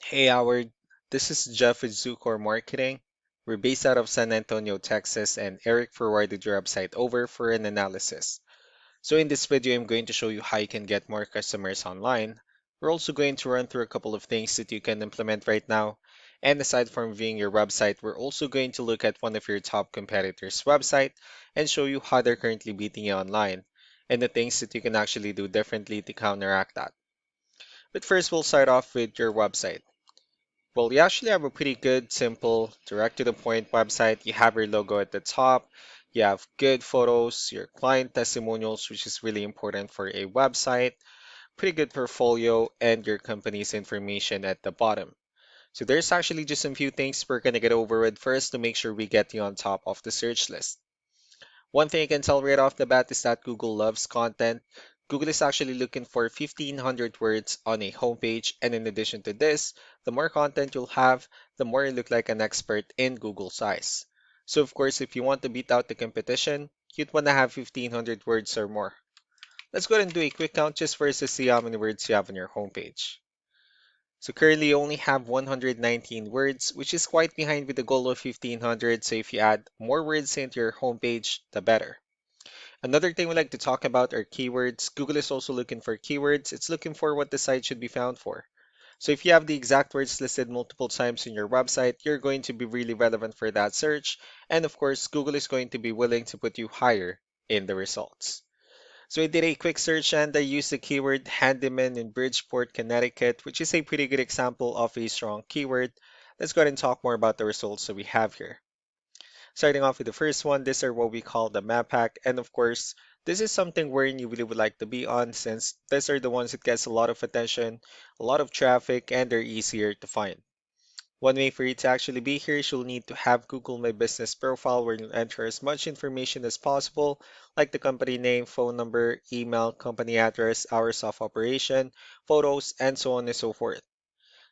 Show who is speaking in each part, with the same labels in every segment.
Speaker 1: Hey Howard, this is Jeff with Zucor Marketing. We're based out of San Antonio, Texas, and Eric forwarded your website over for an analysis. So in this video, I'm going to show you how you can get more customers online. We're also going to run through a couple of things that you can implement right now. And aside from viewing your website, we're also going to look at one of your top competitors' website and show you how they're currently beating you online and the things that you can actually do differently to counteract that. But first, we'll start off with your website. Well, you actually have a pretty good, simple, direct to the point website. You have your logo at the top. You have good photos, your client testimonials, which is really important for a website, pretty good portfolio, and your company's information at the bottom. So there's actually just a few things we're going to get over with first to make sure we get you on top of the search list. One thing I can tell right off the bat is that Google loves content. Google is actually looking for 1,500 words on a homepage, and in addition to this, the more content you'll have, the more you look like an expert in Google's eyes. So of course, if you want to beat out the competition, you'd want to have 1,500 words or more. Let's go ahead and do a quick count just for us to see how many words you have on your homepage. So currently you only have 119 words, which is quite behind with the goal of 1,500, so if you add more words into your homepage, the better. Another thing we like to talk about are keywords. Google is also looking for keywords. It's looking for what the site should be found for. So if you have the exact words listed multiple times in your website, you're going to be really relevant for that search. And of course, Google is going to be willing to put you higher in the results. So I did a quick search and I used the keyword handyman in Bridgeport, Connecticut, which is a pretty good example of a strong keyword. Let's go ahead and talk more about the results that we have here. Starting off with the first one, these are what we call the map pack. And of course, this is something wherein you really would like to be on since these are the ones that gets a lot of attention, a lot of traffic, and they're easier to find. One way for you to actually be here is you'll need to have Google My Business profile where you'll enter as much information as possible, like the company name, phone number, email, company address, hours of operation, photos, and so on and so forth.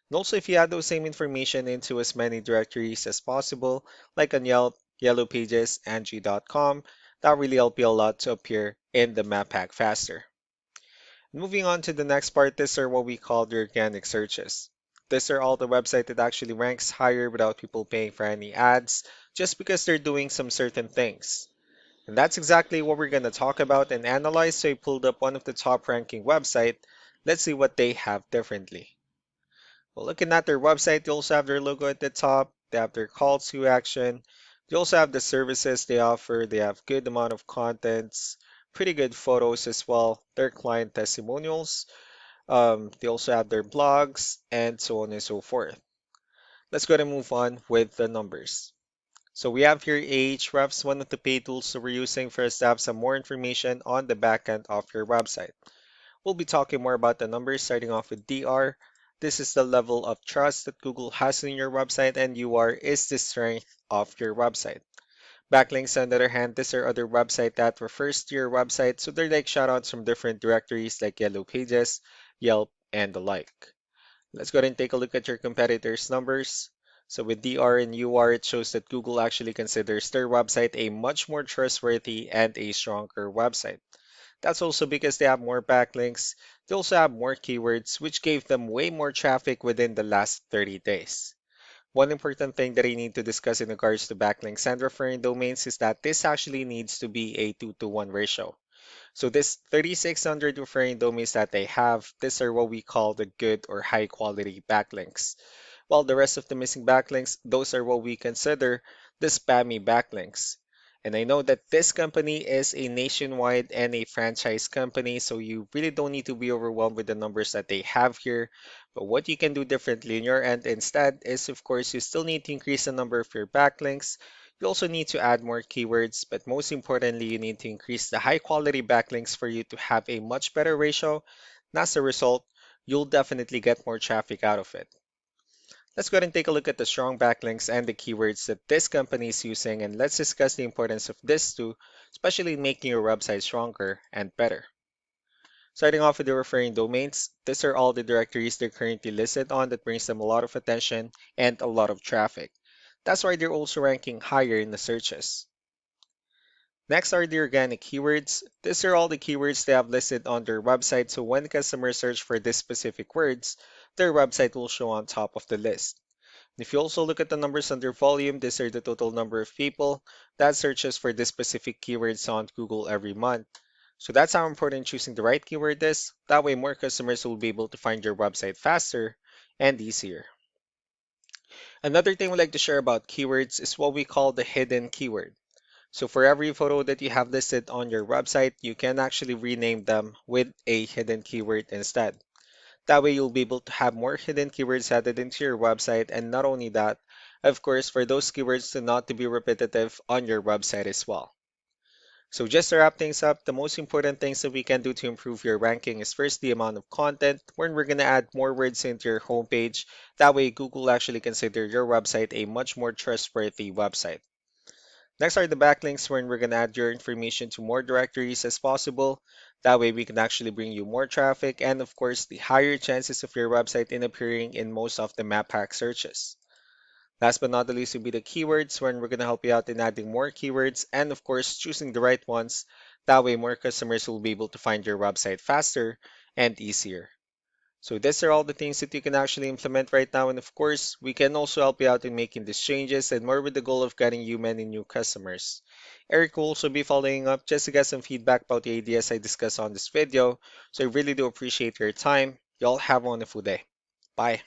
Speaker 1: And also, if you add those same information into as many directories as possible, like on Yelp, Yellow Pages, Angie.com, that really help you a lot to appear in the map pack faster. Moving on to the next part, these are what we call the organic searches. These are all the website that actually ranks higher without people paying for any ads, just because they're doing some certain things. And that's exactly what we're going to talk about and analyze. So I pulled up one of the top ranking website. Let's see what they have differently. Well, looking at their website, they also have their logo at the top. They have their call to action. They also have the services they offer. They have good amount of contents, pretty good photos as well. Their client testimonials. They also have their blogs and so on and so forth. Let's go ahead and move on with the numbers. So we have here Ahrefs, one of the paid tools that we're using for us to have some more information on the back end of your website. We'll be talking more about the numbers starting off with DR. This is the level of trust that Google has in your website, and UR is the strength of your website. Backlinks, on the other hand, these are other website that refers to your website, so they're like shoutouts from different directories like Yellow Pages, Yelp, and the like. Let's go ahead and take a look at your competitors' numbers. So with DR and UR, it shows that Google actually considers their website a much more trustworthy and a stronger website. That's also because they have more backlinks. They also have more keywords, which gave them way more traffic within the last 30 days. One important thing that I need to discuss in regards to backlinks and referring domains is that this actually needs to be a 2-to-1 ratio. So this 3,600 referring domains that they have, these are what we call the good or high quality backlinks. While the rest of the missing backlinks, those are what we consider the spammy backlinks. And I know that this company is a nationwide and a franchise company, so you really don't need to be overwhelmed with the numbers that they have here. But what you can do differently on your end instead is, of course, you still need to increase the number of your backlinks. You also need to add more keywords, but most importantly, you need to increase the high quality backlinks for you to have a much better ratio. And as a result, you'll definitely get more traffic out of it. Let's go ahead and take a look at the strong backlinks and the keywords that this company is using, and let's discuss the importance of this too, especially in making your website stronger and better. Starting off with the referring domains, these are all the directories they're currently listed on that brings them a lot of attention and a lot of traffic. That's why they're also ranking higher in the searches. Next are the organic keywords. These are all the keywords they have listed on their website, so when customers search for these specific words, their website will show on top of the list. If you also look at the numbers under volume, these are the total number of people that searches for this specific keywords on Google every month. So that's how important choosing the right keyword is. That way more customers will be able to find your website faster and easier. Another thing we like to share about keywords is what we call the hidden keyword. So for every photo that you have listed on your website, you can actually rename them with a hidden keyword instead. That way you'll be able to have more hidden keywords added into your website, and not only that, of course, for those keywords to not to be repetitive on your website as well. So just to wrap things up, the most important things that we can do to improve your ranking is first the amount of content, when we're going to add more words into your homepage. That way Google actually consider your website a much more trustworthy website. Next are the backlinks, wherein we're going to add your information to more directories as possible. That way we can actually bring you more traffic and of course the higher chances of your website in appearing in most of the map hack searches. Last but not the least will be the keywords, wherein we're going to help you out in adding more keywords and of course choosing the right ones. That way more customers will be able to find your website faster and easier. So these are all the things that you can actually implement right now. And of course, we can also help you out in making these changes and more with the goal of getting you many new customers. Eric will also be following up just to get some feedback about the ideas I discussed on this video. So I really do appreciate your time. Y'all have a wonderful day. Bye.